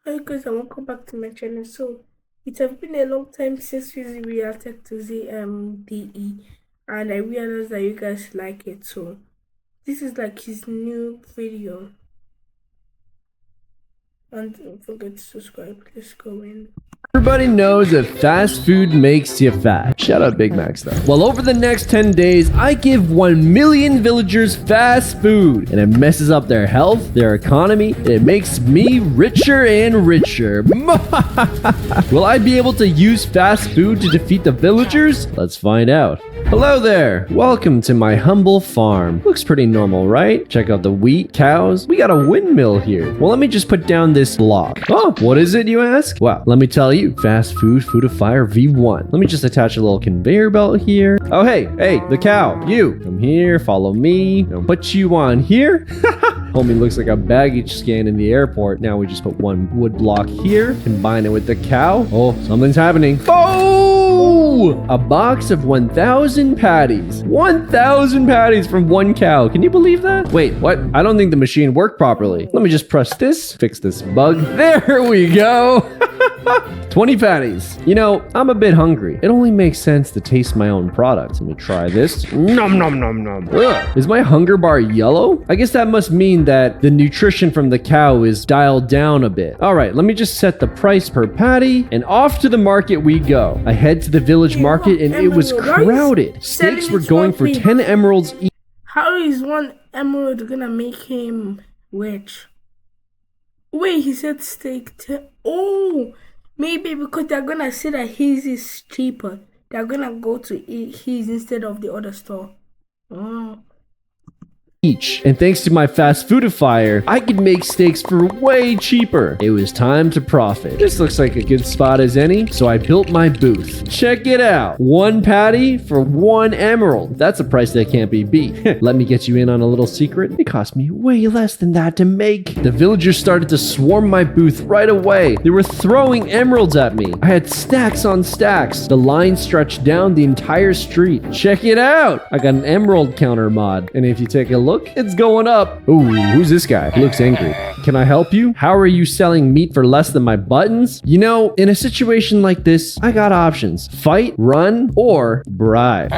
Hi guys, and welcome back to my channel. So it has been a long time since we reacted to the DE, and I realized that you guys like it. So this is like his new video, and don't forget to subscribe. Let's go in. Everybody knows that fast food makes you fat. Shout out Big Mac stuff. Well, over the next 10 days, I give 1 million villagers fast food, and it messes up their health, their economy, and it makes me richer and richer. Will I be able to use fast food to defeat the villagers? Let's find out. Hello there. Welcome to my humble farm. Looks pretty normal, right? Check out the wheat, cows. We got a windmill here. Well, let me just put down this block. Oh, what is it, you ask? Well, let me tell you. Fast food, foodifier V1. Let me just attach a little conveyor belt here. Oh, hey, the cow. You. Come here, follow me. I'll put you on here. Homie looks like a baggage scan in the airport. Now we just put one wood block here. Combine it with the cow. Oh, something's happening. Oh! A box of 1,000 patties. 1,000 patties from one cow. Can you believe that? Wait, what? I don't think the machine worked properly. Let me just press this. Fix this bug. There we go. 20 patties. You know, I'm a bit hungry. It only makes sense to taste my own product. Let me try this. Nom nom nom nom. Ugh. Is my hunger bar yellow? I guess that must mean that the nutrition from the cow is dialed down a bit. All right, let me just set the price per patty, and off to the market we go. I head to the village market, and it was crowded. Steaks were going for 10 emeralds each. How is 1 emerald gonna make him rich? Wait, he said steak. Oh, maybe because they're gonna say that his is cheaper. They're gonna go to eat his instead of the other store. Oh. Each. And thanks to my fast foodifier, I could make steaks for way cheaper. It was time to profit. This looks like a good spot as any, so I built my booth. Check it out. 1 patty for 1 emerald. That's a price that can't be beat. Let me get you in on a little secret. It cost me way less than that to make. The villagers started to swarm my booth right away. They were throwing emeralds at me. I had stacks on stacks. The line stretched down the entire street. Check it out. I got an emerald counter mod. And if you take a look, it's going up. Ooh, who's this guy? He looks angry. Can I help you? How are you selling meat for less than my buttons? You know, in a situation like this, I got options. Fight, run, or bribe.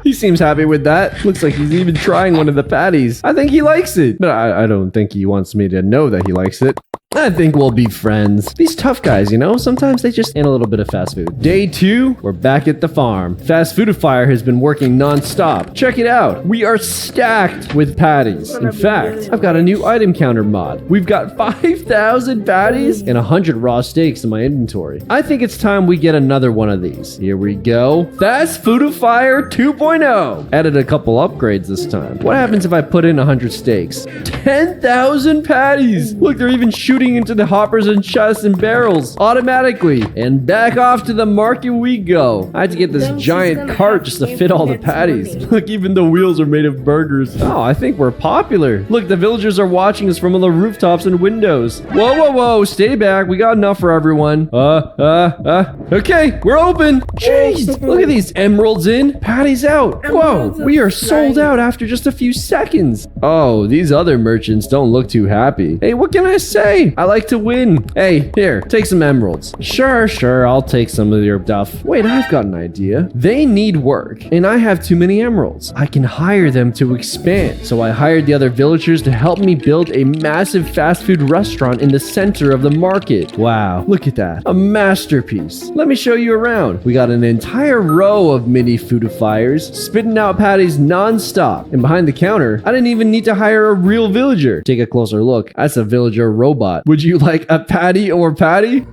He seems happy with that. Looks like he's even trying one of the patties. I think he likes it. But I don't think he wants me to know that he likes it. I think we'll be friends. These tough guys, you know, sometimes they just need a little bit of fast food. Day 2, we're back at the farm. Fast Foodifier has been working non-stop. Check it out. We are stacked with patties. In fact, I've got a new item counter mod. We've got 5,000 patties and 100 raw steaks in my inventory. I think it's time we get another one of these. Here we go. Fast Foodifier 2.0. Added a couple upgrades this time. What happens if I put in 100 steaks? 10,000 patties. Look, they're even shooting into the hoppers and chests and barrels automatically. And back off to the market we go. I had to get this giant cart just to fit all the patties. Look, even the wheels are made of burgers. Oh, I think we're popular. Look, the villagers are watching us from on the rooftops and windows. Whoa, whoa, whoa. Stay back. We got enough for everyone. Okay, we're open. Jeez, look at these emeralds in, patties out. Whoa, we are sold out after just a few seconds. Oh, these other merchants don't look too happy. Hey, what can I say? I like to win. Hey, here, take some emeralds. Sure, I'll take some of your stuff. Wait, I've got an idea. They need work, and I have too many emeralds. I can hire them to expand. So I hired the other villagers to help me build a massive fast food restaurant in the center of the market. Wow, look at that. A masterpiece. Let me show you around. We got an entire row of mini foodifiers spitting out patties non-stop. And behind the counter, I didn't even need to hire a real villager. Take a closer look. That's a villager robot. Would you like a patty or patty?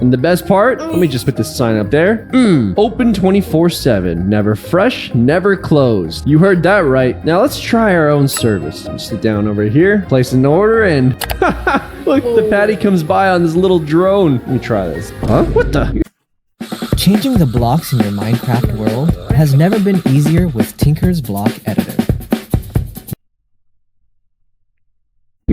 And the best part, let me just put this sign up there. Open 24/7. Never fresh, never closed. You heard that right. Now let's try our own service. Just sit down over here, place an order, and look, the patty comes by on this little drone. Let me try this. Huh? What the? Changing the blocks in your Minecraft world has never been easier with Tinker's Block Editor.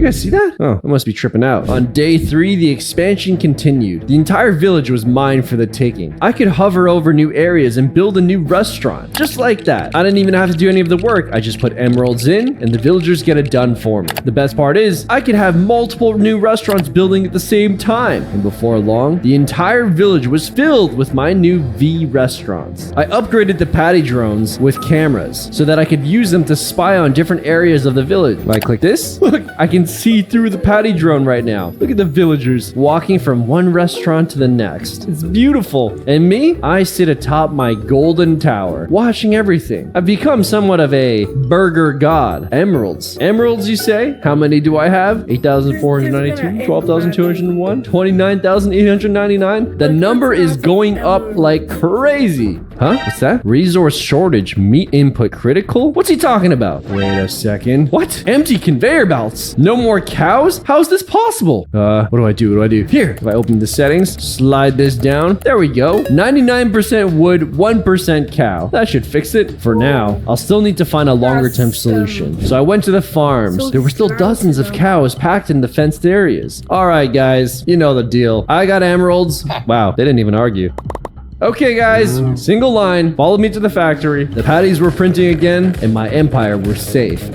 You guys see that? Oh, I must be tripping out. On day 3, the expansion continued. The entire village was mine for the taking. I could hover over new areas and build a new restaurant. Just like that. I didn't even have to do any of the work. I just put emeralds in and the villagers get it done for me. The best part is I could have multiple new restaurants building at the same time. And before long, the entire village was filled with my new V restaurants. I upgraded the patty drones with cameras so that I could use them to spy on different areas of the village. If I click this, look, I can see through the patty drone right now. Look at the villagers walking from one restaurant to the next. It's beautiful. And me, I sit atop my golden tower, watching everything. I've become somewhat of a burger god. Emeralds. Emeralds, you say? How many do I have? 8,492, 12,201, 29,899. The number is going up like crazy. Huh? What's that? Resource shortage. Meat input critical? What's he talking about? Wait a second. What? Empty conveyor belts? No more cows? How is this possible? What do I do? Here, if I open the settings, slide this down. There we go. 99% wood, 1% cow. That should fix it. For now, I'll still need to find a longer term solution. So I went to the farms. There were still dozens of cows packed in the fenced areas. All right, guys, you know the deal. I got emeralds. Wow, they didn't even argue. Okay, guys, single line, follow me to the factory. The patties were printing again, and my empire was safe.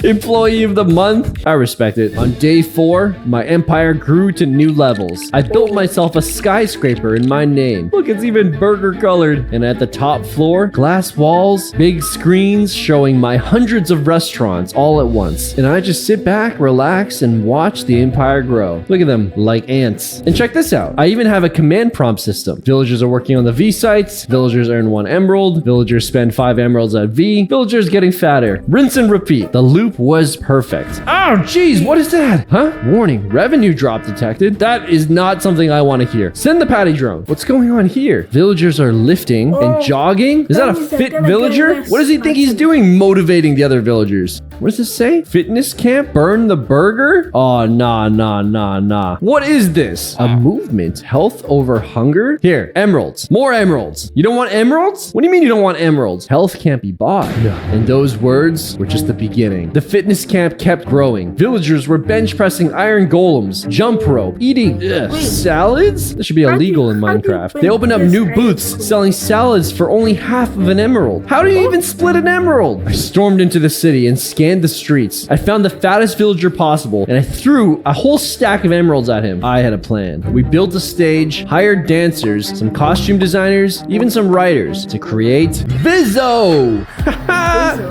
Employee of the month. I respect it. On day 4, my empire grew to new levels. I built myself a skyscraper in my name. Look, it's even burger colored. And at the top floor, glass walls, big screens showing my hundreds of restaurants all at once. And I just sit back, relax, and watch the empire grow. Look at them, like ants. And check this out. I even have a command prompt system. Villagers are working on the V sites. Villagers earn 1 emerald. Villagers spend 5 emeralds at V. Villagers getting fatter. Rinse and repeat. The loop was perfect. Oh, geez, what is that? Huh? Warning, revenue drop detected. That is not something I want to hear. Send the patty drone. What's going on here? Villagers are lifting and jogging. Is that a fit villager? What does he think he's doing motivating the other villagers? What does this say? Fitness camp? Burn the burger? Oh, nah. What is this? A movement? Health over hunger? Here, emeralds. More emeralds. You don't want emeralds? What do you mean you don't want emeralds? Health can't be bought. No. And those words were just the beginning. The fitness camp kept growing. Villagers were bench pressing iron golems, jump rope, eating salads? That should be illegal in Minecraft. They opened up new booths selling salads for only half of an emerald. How do you even split an emerald? I stormed into the city and scanned the streets. I found the fattest villager possible and I threw a whole stack of emeralds at him. I had a plan. We built a stage, hired dancers, some costume designers, even some writers to create Vizzo.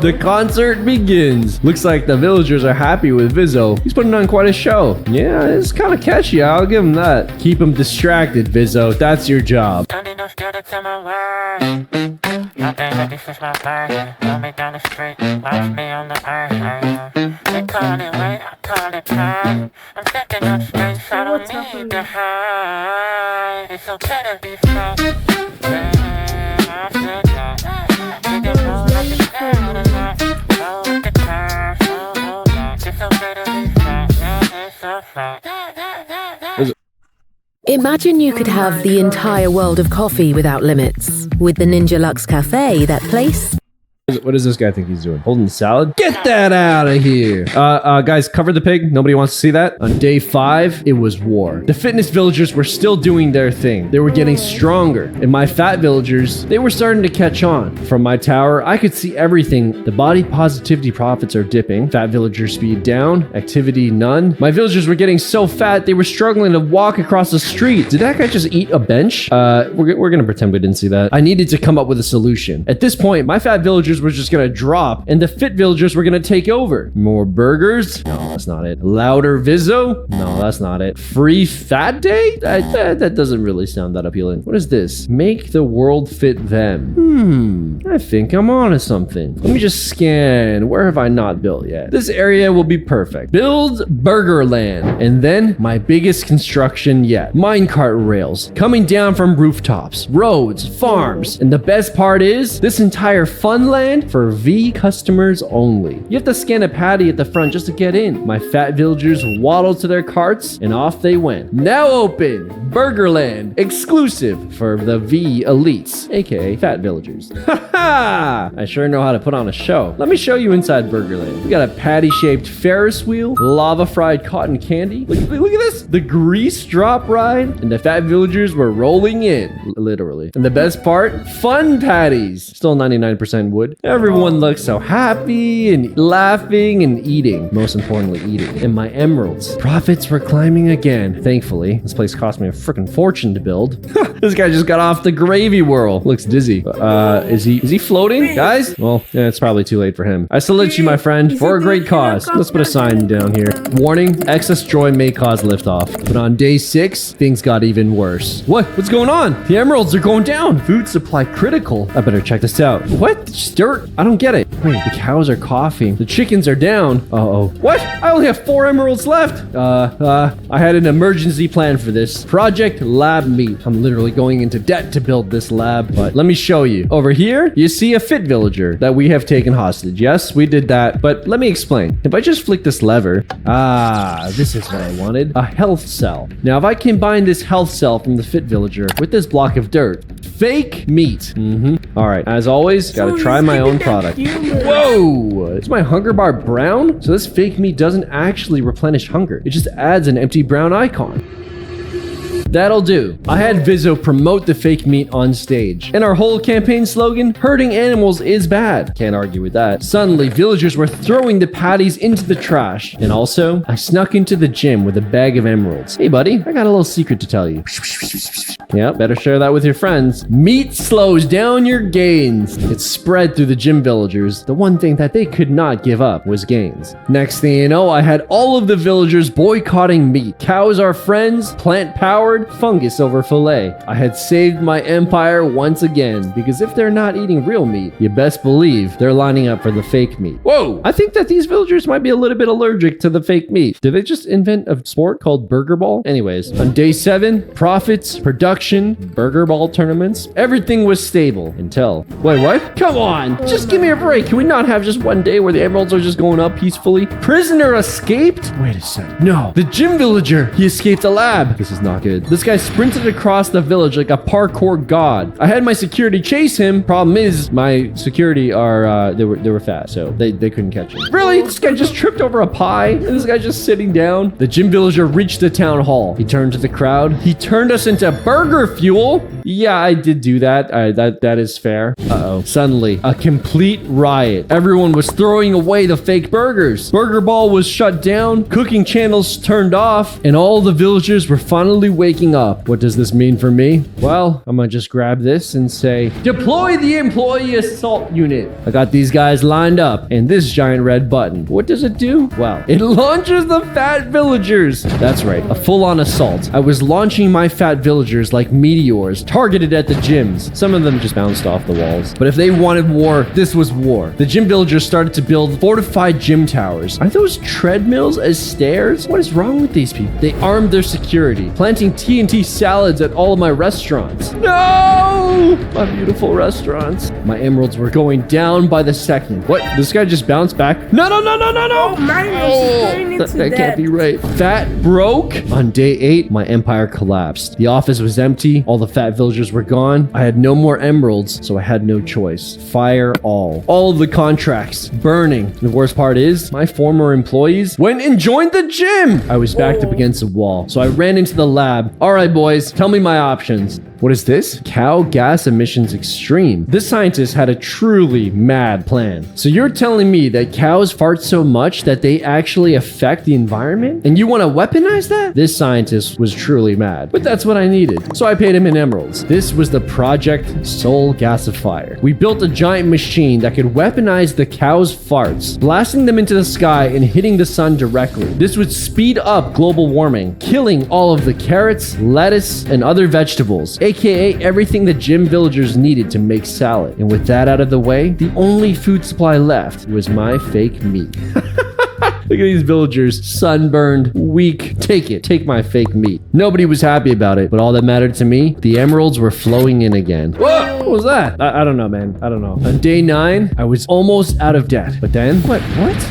The concert begins. Looks like the villagers are happy with Vizzo. He's putting on quite a show. Yeah, it's kind of catchy. I'll give him that. Keep him distracted, Vizzo. That's your job. Imagine you could have the entire world of coffee without limits. With the Ninja Luxe Cafe, that place... What does this guy think he's doing? Holding the salad? Get that out of here. Guys, cover the pig. Nobody wants to see that. On day 5, it was war. The fitness villagers were still doing their thing. They were getting stronger. And my fat villagers, they were starting to catch on. From my tower, I could see everything. The body positivity profits are dipping. Fat villager speed down. Activity none. My villagers were getting so fat, they were struggling to walk across the street. Did that guy just eat a bench? We're gonna pretend we didn't see that. I needed to come up with a solution. At this point, my fat villagers were just gonna drop and the fit villagers were gonna take over. More burgers? No, that's not it. Louder Vizzo? No, that's not it. Free fat day? That doesn't really sound that appealing. What is this? Make the world fit them. I think I'm onto something. Let me just scan. Where have I not built yet? This area will be perfect. Build Burgerland. And then my biggest construction yet. Minecart rails coming down from rooftops, roads, farms. And the best part is this entire fun land Burgerland for V customers only. You have to scan a patty at the front just to get in. My fat villagers waddled to their carts and off they went. Now open Burgerland, exclusive for the V elites, aka fat villagers. Haha! I sure know how to put on a show. Let me show you inside Burgerland. We got a patty-shaped Ferris wheel, lava-fried cotton candy. Look at this! The grease drop ride, and the fat villagers were rolling in, literally. And the best part, fun patties. Still 99% wood. Everyone looks so happy and laughing and eating. Most importantly, eating. And my emeralds. Profits were climbing again. Thankfully, this place cost me a freaking fortune to build. This guy just got off the gravy whirl. Looks dizzy. Is he floating? Guys? Well, yeah, it's probably too late for him. I salute you, my friend, for a great cause. Let's put a sign down here. Warning, excess joy may cause liftoff. But on day 6, things got even worse. What's going on? The emeralds are going down. Food supply critical. I better check this out. What? Just dirt? I don't get it. Wait, the cows are coughing. The chickens are down. Uh-oh. What? I only have 4 emeralds left. I had an emergency plan for this. Project Lab Meat. I'm literally going into debt to build this lab, but let me show you. Over here, you see a fit villager that we have taken hostage. Yes, we did that, but let me explain. If I just flick this lever, this is what I wanted. A health cell. Now, if I combine this health cell from the fit villager with this block of dirt, fake meat. All right, as always, gotta try my own product. Whoa! Is my hunger bar brown? So this fake meat doesn't actually replenish hunger. It just adds an empty brown icon. That'll do. I had Vizzo promote the fake meat on stage. And our whole campaign slogan, hurting animals is bad. Can't argue with that. Suddenly, villagers were throwing the patties into the trash. And also, I snuck into the gym with a bag of emeralds. Hey buddy, I got a little secret to tell you. Yeah, better share that with your friends. Meat slows down your gains. It spread through the gym villagers. The one thing that they could not give up was gains. Next thing you know, I had all of the villagers boycotting meat. Cows are friends, plant-powered, fungus over filet. I had saved my empire once again, because if they're not eating real meat, you best believe they're lining up for the fake meat. Whoa! I think that these villagers might be a little bit allergic to the fake meat. Did they just invent a sport called Burger Ball? Anyways, on day 7, profits, production, Burger Ball tournaments, everything was stable until... Wait, what? Come on! Just give me a break. Can we not have just one day where the emeralds are just going up peacefully? Prisoner escaped? Wait a second. No. The gym villager! He escaped the lab. This is not good. This guy sprinted across the village like a parkour god. I had my security chase him. Problem is, my security are, they were fat, so they couldn't catch him. Really? This guy just tripped over a pie? And this guy just sitting down? The gym villager reached the town hall. He turned to the crowd. He turned us into burger fuel. Yeah, I did do that. That is fair. Uh-oh. Suddenly, a complete riot. Everyone was throwing away the fake burgers. Burger Ball was shut down. Cooking channels turned off. And all the villagers were finally waking up. What does this mean for me? Well, I'm gonna just grab this and say, deploy the employee assault unit. I got these guys lined up and this giant red button. What does it do? Well, it launches the fat villagers. That's right, a full-on assault. I was launching my fat villagers like meteors targeted at the gyms. Some of them just bounced off the walls. But if they wanted war, this was war. The gym villagers started to build fortified gym towers. Are those treadmills as stairs? What is wrong with these people? They armed their security, planting TNT salads at all of my restaurants. No! My beautiful restaurants. My emeralds were going down by the second. What? This guy just bounced back? No! Oh, mine was That can't be right. Fat broke. On day 8, my empire collapsed. The office was empty. All the fat villagers were gone. I had no more emeralds, so I had no choice. Fire all. All of the contracts burning. The worst part is, my former employees went and joined the gym. I was backed up against a wall, so I ran into the lab. All right, boys, tell me my options. What is this? Cow gas emissions extreme. This scientist had a truly mad plan. So you're telling me that cows fart so much that they actually affect the environment? And you want to weaponize that? This scientist was truly mad. But that's what I needed. So I paid him in emeralds. This was the Project Soul Gasifier. We built a giant machine that could weaponize the cow's farts, blasting them into the sky and hitting the sun directly. This would speed up global warming, killing all of the carrots, lettuce, and other vegetables, aka everything the gym villagers needed to make salad. And with that out of the way, the only food supply left was my fake meat. Look at these villagers, sunburned, weak. Take it. Take my fake meat. Nobody was happy about it, but all that mattered to me, the emeralds were flowing in again. Whoa! What was that? I don't know, man. I don't know. On day 9, I was almost out of debt. But then, what?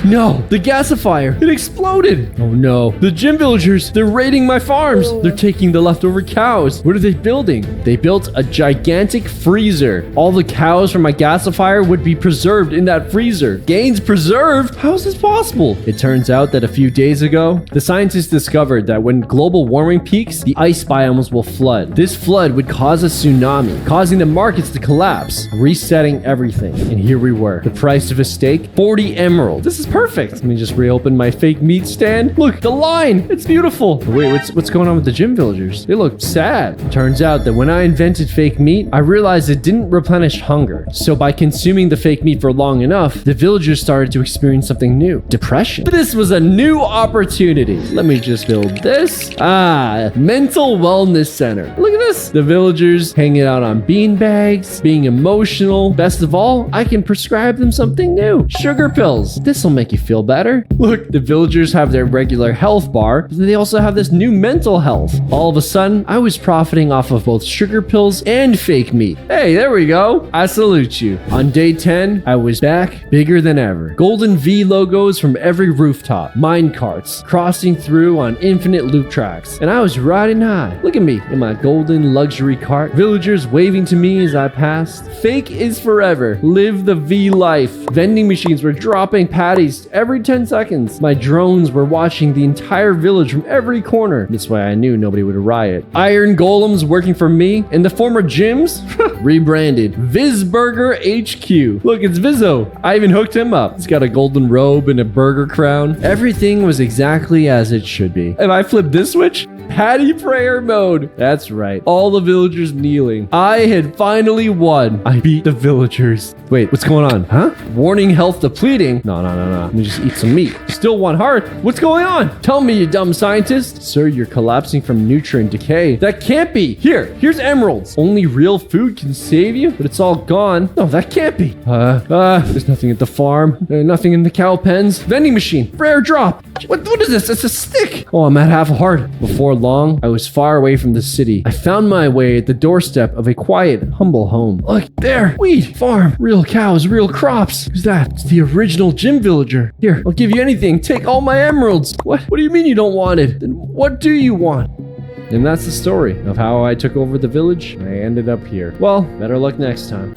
No, the gasifier. It exploded. Oh no. The gym villagers, they're raiding my farms. They're taking the leftover cows. What are they building? They built a gigantic freezer. All the cows from my gasifier would be preserved in that freezer. Gains preserved? How is this possible? It turns out that a few days ago, the scientists discovered that when global warming peaks, the ice biomes will flood. This flood would cause a tsunami, causing the markets to collapse, resetting everything. And here we were. The price of a steak, 40 emeralds. This is perfect. Let me just reopen my fake meat stand. Look, the line. It's beautiful. Wait, what's going on with the gym villagers? They look sad. Turns out that when I invented fake meat, I realized it didn't replenish hunger. So by consuming the fake meat for long enough, the villagers started to experience something new. Depression. But this was a new opportunity. Let me just build this. Mental wellness center. Look at this. The villagers hanging out on beanbags, being emotional. Best of all, I can prescribe them something new. Sugar pills. This will make you feel better. Look, the villagers have their regular health bar, but they also have this new mental health. All of a sudden, I was profiting off of both sugar pills and fake meat. Hey, there we go. I salute you. On day 10, I was back bigger than ever. Golden V logos from every rooftop. Mine carts crossing through on infinite loop tracks. And I was riding high. Look at me in my golden luxury cart. Villagers waving to me as I passed. Fake is forever. Live the V life. Vending machines were dropping patties every 10 seconds. My drones were watching the entire village from every corner. That's why I knew nobody would riot. Iron golems working for me, and the former gyms rebranded Vizburger HQ. Look, it's Vizzo. I even hooked him up. He's got a golden robe and a burger crown. Everything was exactly as it should be. If I flip this switch, Patty prayer mode. That's right. All the villagers kneeling. I had finally won. I beat the villagers. Wait, what's going on? Huh? Warning health depleting? No. Let me just eat some meat. Still 1 heart. What's going on? Tell me, you dumb scientist. Sir, you're collapsing from nutrient decay. That can't be. Here's emeralds. Only real food can save you, but it's all gone. No, that can't be. There's nothing at the farm. Nothing in the cow pens. Vending machine. Rare drop. What is this? It's a stick. Oh, I'm at half a heart. Before long, I was far away from the city. I found my way at the doorstep of a quiet, humble home. Look, there. Wheat. Farm. Real cows. Real crops. Who's that? It's the original gym villager. Here, I'll give you anything. Take all my emeralds. What do you mean you don't want it? Then what do you want? And that's the story of how I took over the village. I ended up here. Well, better luck next time.